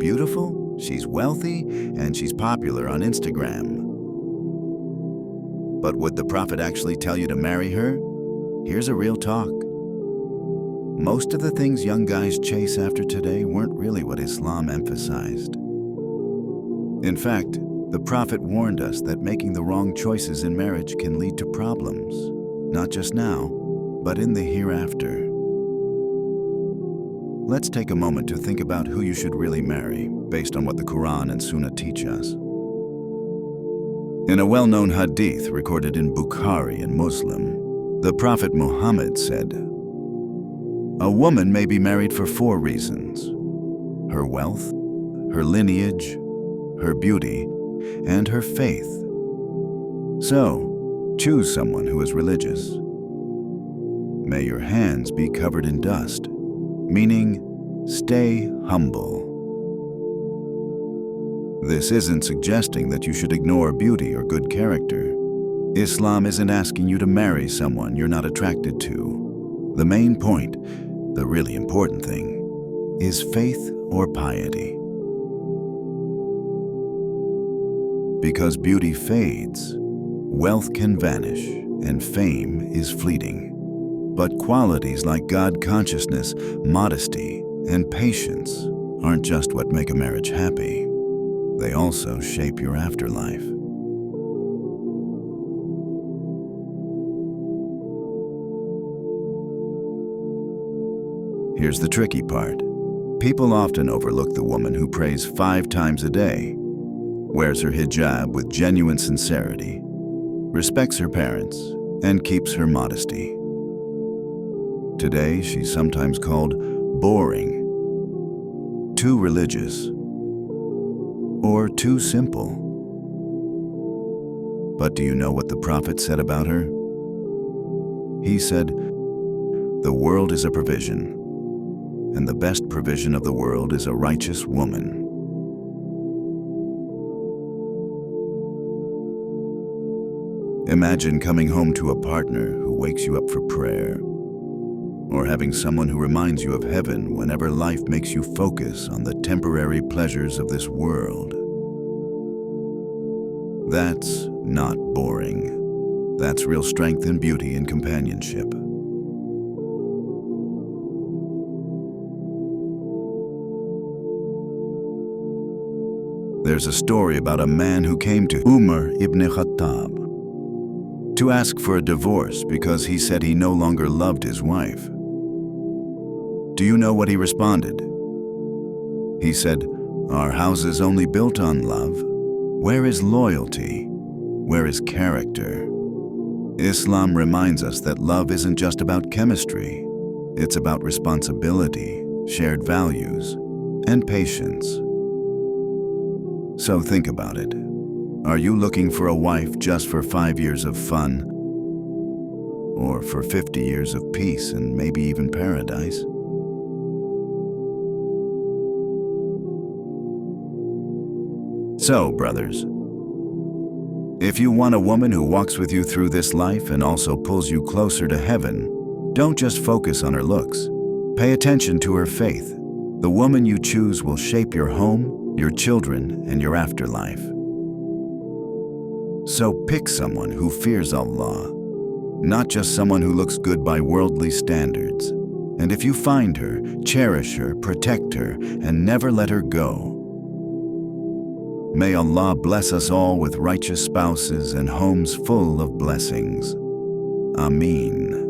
beautiful, she's wealthy, and she's popular on Instagram. But would the Prophet actually tell you to marry her? Here's a real talk. Most of the things young guys chase after today weren't really what Islam emphasized. In fact, the Prophet warned us that making the wrong choices in marriage can lead to problems, not just now, but in the hereafter. Let's take a moment to think about who you should really marry, based on what the Quran and Sunnah teach us. In a well-known hadith recorded in Bukhari and Muslim, the Prophet Muhammad said, "A woman may be married for 4 reasons: her wealth, her lineage, her beauty, and her faith. So, choose someone who is religious. May your hands be covered in dust," meaning stay humble. This isn't suggesting that you should ignore beauty or good character. Islam isn't asking you to marry someone you're not attracted to. The main point, the really important thing, is faith or piety. Because beauty fades, wealth can vanish, and fame is fleeting. But qualities like God consciousness, modesty, and patience aren't just what make a marriage happy. They also shape your afterlife. Here's the tricky part. People often overlook the woman who prays 5 times a day, wears her hijab with genuine sincerity, respects her parents, and keeps her modesty. Today, she's sometimes called boring, too religious, or too simple. But do you know what the Prophet said about her? He said, "The world is a provision, and the best provision of the world is a righteous woman." Imagine coming home to a partner who wakes you up for prayer, or having someone who reminds you of heaven whenever life makes you focus on the temporary pleasures of this world. That's not boring. That's real strength and beauty in companionship. There's a story about a man who came to Umar ibn Khattab to ask for a divorce because he said he no longer loved his wife. Do you know what he responded? He said, "Our house is only built on love. Where is loyalty? Where is character?" Islam reminds us that love isn't just about chemistry. It's about responsibility, shared values, and patience. So think about it. Are you looking for a wife just for 5 years of fun? Or for 50 years of peace and maybe even paradise? So, brothers, if you want a woman who walks with you through this life and also pulls you closer to heaven, don't just focus on her looks. Pay attention to her faith. The woman you choose will shape your home, your children, and your afterlife. So pick someone who fears Allah, not just someone who looks good by worldly standards. And if you find her, cherish her, protect her, and never let her go. May Allah bless us all with righteous spouses and homes full of blessings. Ameen.